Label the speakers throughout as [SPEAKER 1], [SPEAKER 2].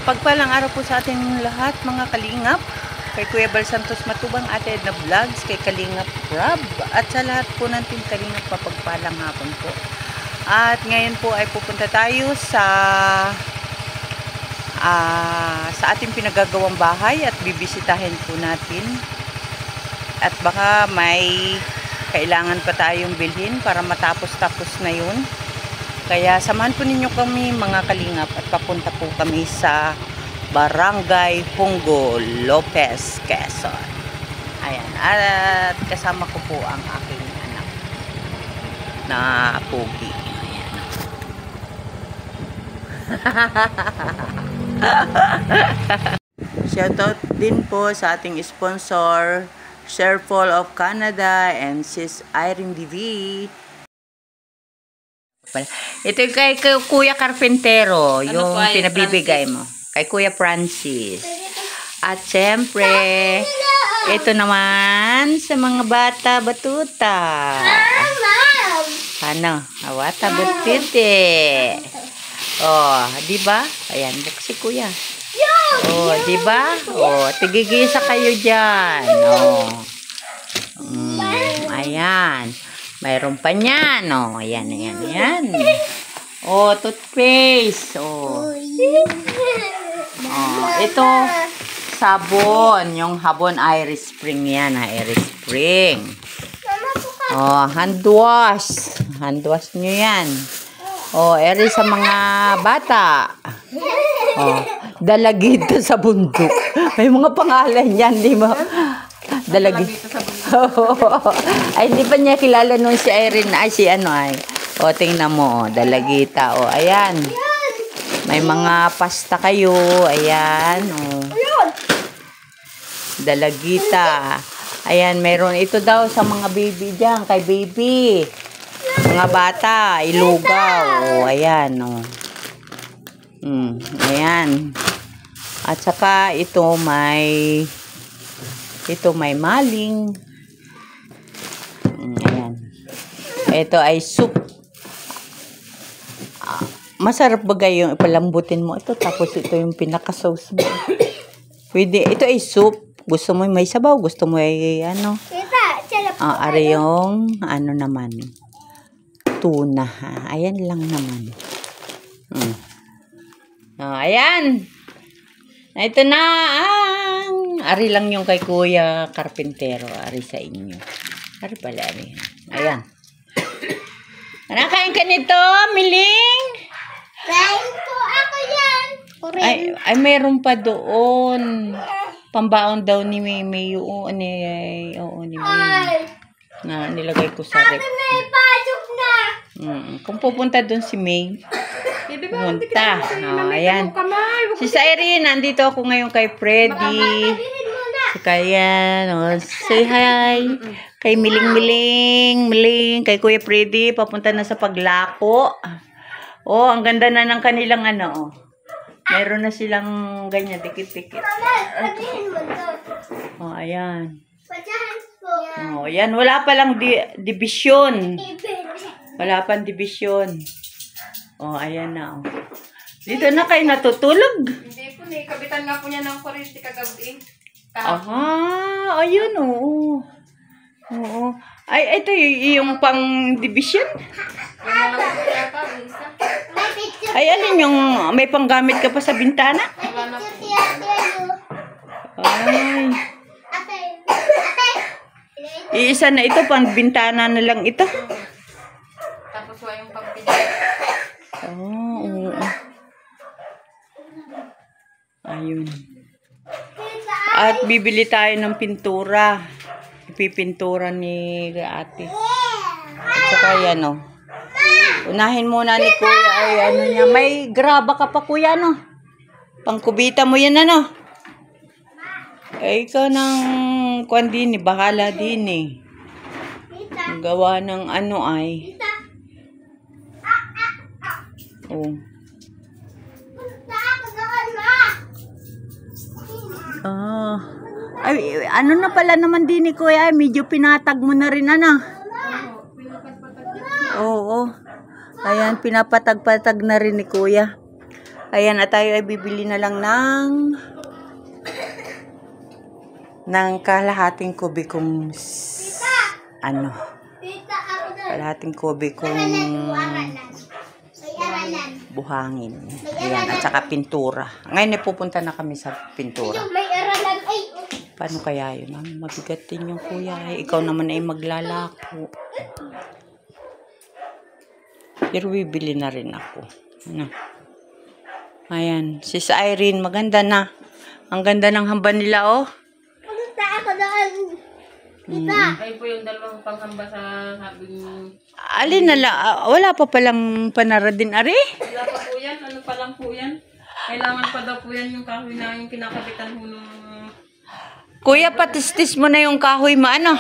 [SPEAKER 1] Mapagpalang araw po sa ating lahat mga kalingap. Kay Kuya Bal Santos Matubang, Ate Edna Vlogs, kay Kalingap Rob, at sa lahat po ng Team Kalingap, mapagpalang hapon po. At ngayon po ay pupunta tayo sa ating pinagagawang bahay at bibisitahin po natin. At baka may kailangan pa tayong bilhin para matapos-tapos na yun. Kaya samahan po ninyo kami mga kalingap at papunta po kami sa Barangay Pungo, Lopez, Quezon. Ayan, at kasama ko po ang aking anak na pogi. Shoutout din po sa ating sponsor, Sherfall of Canada and Sis Irene DV. Ito kay Kuya Carpintero, yung pinabibigay mo. Kay Kuya Francis. At syempre, ito naman sa mga bata batuta. Ano? Bata butite. Oh, di ba? Ayan, buksi Kuya. Oh, di ba? Oh, tigigisa kayo diyan. Oh. Ayan. Mayroon pa niyan. Oh, ayan, ayan, ayan. Oh, toothpaste. Oh. Oh, ito sabon, yung habon Irish Spring yan, Irish Spring. Oh, hand wash. Hand wash nyo yan. Oh, eri sa mga bata. Oh, dalagita sa bundok. May mga pangalan yan, di ba? Dalagita sa bundok. Ay, hindi pa niya kilala nun si Irene. Ay, si ano ay. O, tingnan mo. O, dalagita. O, ayan. May mga pasta kayo. Ayan. O. Dalagita. Ayan, meron. Ito daw sa mga baby dyan. Kay baby. Mga bata. Ilugaw. O, ayan. O. Ayan. At saka, ito may maling. Ayan. Ito ay soup. Masarap bagay yung ipalambutin mo ito. Tapos ito yung pinaka-sauce mo. Pwede. Ito ay soup. Gusto mo may sabaw. Gusto mo ay ano. Are yung ano naman. Tuna. Ayan lang naman. Ayan. Ito na ang ari lang yung kay Kuya Carpintero. Ari sa inyo. Ari pala ari. Ayan. Nakain ka nito, Miling?
[SPEAKER 2] Kain po ako yan.
[SPEAKER 1] Ay meron pa doon. Pambaon daw ni Mimi. Oo, ni Mimi. Na nilagay ko sa rep.
[SPEAKER 2] May pasok na.
[SPEAKER 1] Kung pupunta doon si May, pumunta. Ayan. Si Irene, nandito ako ngayon kay Freddy. Si Kayan. Say hi. Kay Miling. Kay Kuya Freddy. Papunta na sa Paglako. Oh, ang ganda na ng kanilang ano. Meron na silang ganyan. Dikit-dikit. Oh, ayan. Oh, ayan. Wala palang division. Wala pang division. Oh, ayan na. Oh. Dito na kayo natutulog.
[SPEAKER 3] Hindi po, kabitan nga po niya ng kuryente kagabi.
[SPEAKER 1] Aha, ayun oh. Oo. Ay, ito yung pang division.
[SPEAKER 3] Yan na lang po yata, isa.
[SPEAKER 1] Ay, alin yung may panggamit ka pa sa bintana?
[SPEAKER 3] Wala na po.
[SPEAKER 1] Ay. Iisa na ito, pang bintana na lang ito.
[SPEAKER 3] Tapos wala yung pagpili.
[SPEAKER 1] Oo. Ayun. At bibili tayo ng pintura. Ipipintura ni ate. At saka yan o. Unahin muna ni Kuya ay ano niya. May graba ka pa Kuya no? Pangkubita mo yan ano? Ay ikaw ng kwan din eh. Bahala din eh. Gawa ng ano ay. Oh. Ay, ano na pala naman din ni Kuya, medyo pinatag mo na rin ano. Oo. Ayan, pinapatag-patag na rin ni Kuya. Ayan, at tayo ay bibili na lang ng kalahating kubikong ano,
[SPEAKER 2] Tita, ako doon.
[SPEAKER 1] kalahating kubikong
[SPEAKER 2] Aralan. May aralan.
[SPEAKER 1] buhangin. Ayan, at saka pintura. Ngayon ay pupunta na kami sa pintura.
[SPEAKER 2] May aralan. Ay,
[SPEAKER 1] Paano kaya yun? Mabigat din yung kuya. Ikaw naman ay maglalako. Pero bibili na rin ako. Ano? Ayan. Sis Irene, maganda na. Ang ganda ng hamba nila, oh.
[SPEAKER 2] pumunta ako doon. Tita.
[SPEAKER 3] Ay po yung dalawang panghamba sa sabi niyo.
[SPEAKER 1] Alin na lang. Wala pa palang panara din, Ari?
[SPEAKER 3] Wala pa po yan. Ano pa lang po yan? Kailangan pa daw po yan yung kahoy na yung kinakabitan ho nung...
[SPEAKER 1] Kuya, patistis mo na yung kahoy mo, ano?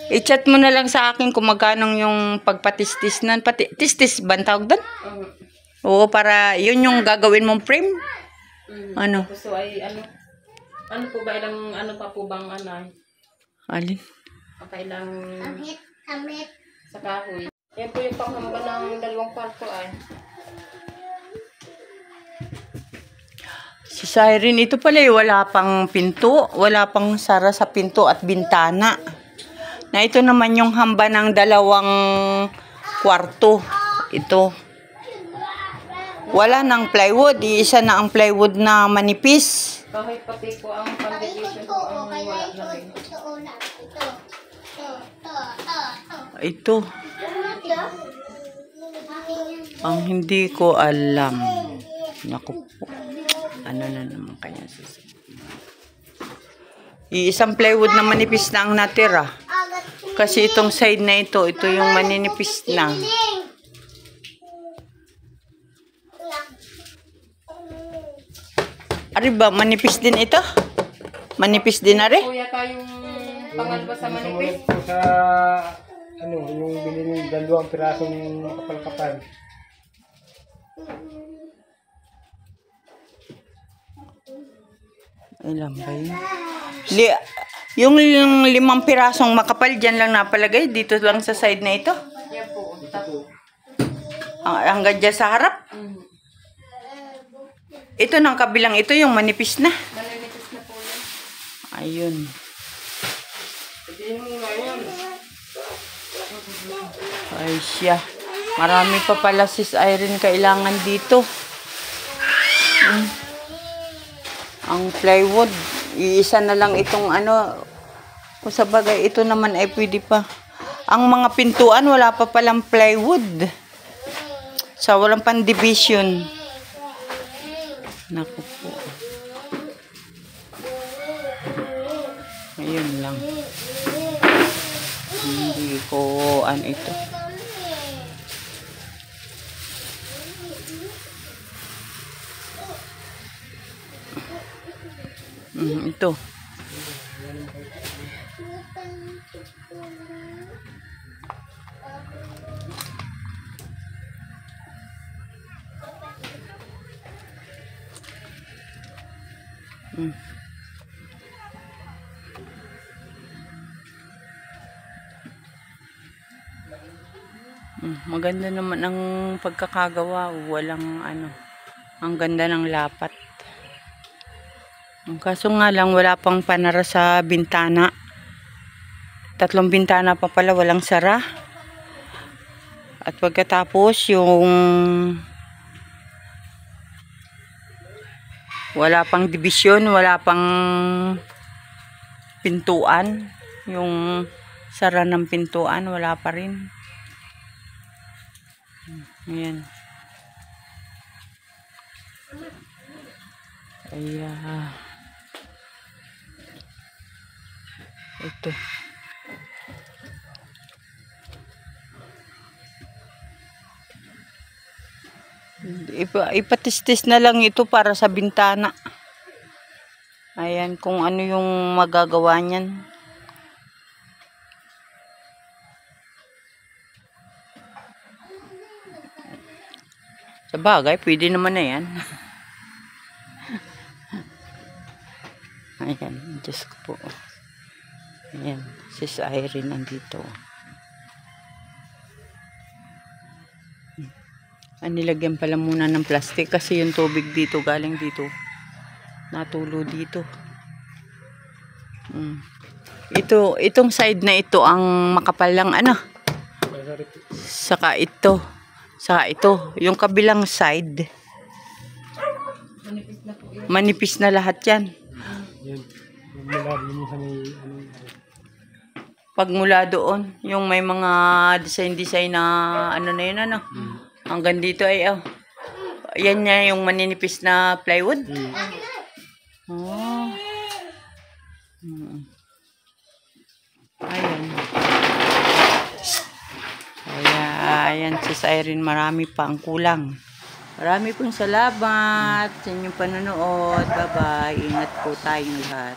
[SPEAKER 1] I-chat mo na lang sa akin kung magkano yung pagpatistis nan. Tistis ba ang tawag doon? Oo, para yun yung gagawin mong frame. Ano?
[SPEAKER 3] So ay ano po ba ilang ano pa po bang ano?
[SPEAKER 1] Alin?
[SPEAKER 3] Kailang
[SPEAKER 2] Amit.
[SPEAKER 3] sa kahoy. Yan po yung panghamba ng dalawang kwarto ay.
[SPEAKER 1] Si Siren, ito pala wala pang pinto. Wala pang sara sa pinto at bintana. Na ito naman yung hamba ng dalawang kwarto. Ito. Wala nang plywood. Iisa na ang plywood na manipis.
[SPEAKER 3] Kahit pati po ang foundation po ang wala na rin.
[SPEAKER 1] Ito. Ang hindi ko alam. Naku po. Ano na naman kanya sasabihin. Iisang plywood na manipis na ang natira. Kasi itong side na ito yung maninipis na. Ari ba, manipis din ito? Manipis din, Ari?
[SPEAKER 3] Kuya tayong pangalba sa manipis.
[SPEAKER 4] Po sa ano, yung bilhin ng 2 pirasong kapal-kapal.
[SPEAKER 1] Ilan ba yun? Yung 5 pirasong makapal, dyan lang napalagay. Dito lang sa side na ito.
[SPEAKER 3] Yan po. Tapos.
[SPEAKER 1] Hanggang dyan sa harap. Ito ng kabilang ito, yung manipis na.
[SPEAKER 3] Maninipis na po yan.
[SPEAKER 1] Ayun. Ay siya. Marami pa pala sis Irene kailangan dito. Ang plywood. Iisa na lang itong ano. Kung sa bagay, ito naman ay pwede pa. Ang mga pintuan, wala pa palang plywood. So, walang pang division. Naku po. Ayun lang. Hindi ko ano ito. Ito. Maganda naman ang pagkakagawa. Walang ano. Ang ganda ng lapat. Kaso nga lang wala pang panara sa bintana. 3 bintana pa pala walang sara. At pagkatapos yung wala pang division, wala pang pintuan. Yung sara ng pintuan wala pa rin. Ayan. Ayan. Ito. Ipatistis na lang ito para sa bintana. Ayan, kung ano yung magagawa niyan. Sa bagay, pwede naman na yan. Ayan, Diyos ko po. Ayan, sis Irene nandito. Nilagyan pala muna ng plastic kasi yung tubig dito galing dito. Natulo dito. Itong side na ito ang makapal lang ano. Saka ito. Yung kabilang side. Manipis na lahat yan.
[SPEAKER 4] Yan. Mula din sa may
[SPEAKER 1] Pag mula doon, yung may mga design na ano na yun ano. Hanggang dito ay yan niya yung maninipis na plywood. Oh. Ayan. Ayan si Irene, marami pa ang kulang. Marami pong salamat sa inyong panonood. Bye-bye. Ingat po tayong lahat.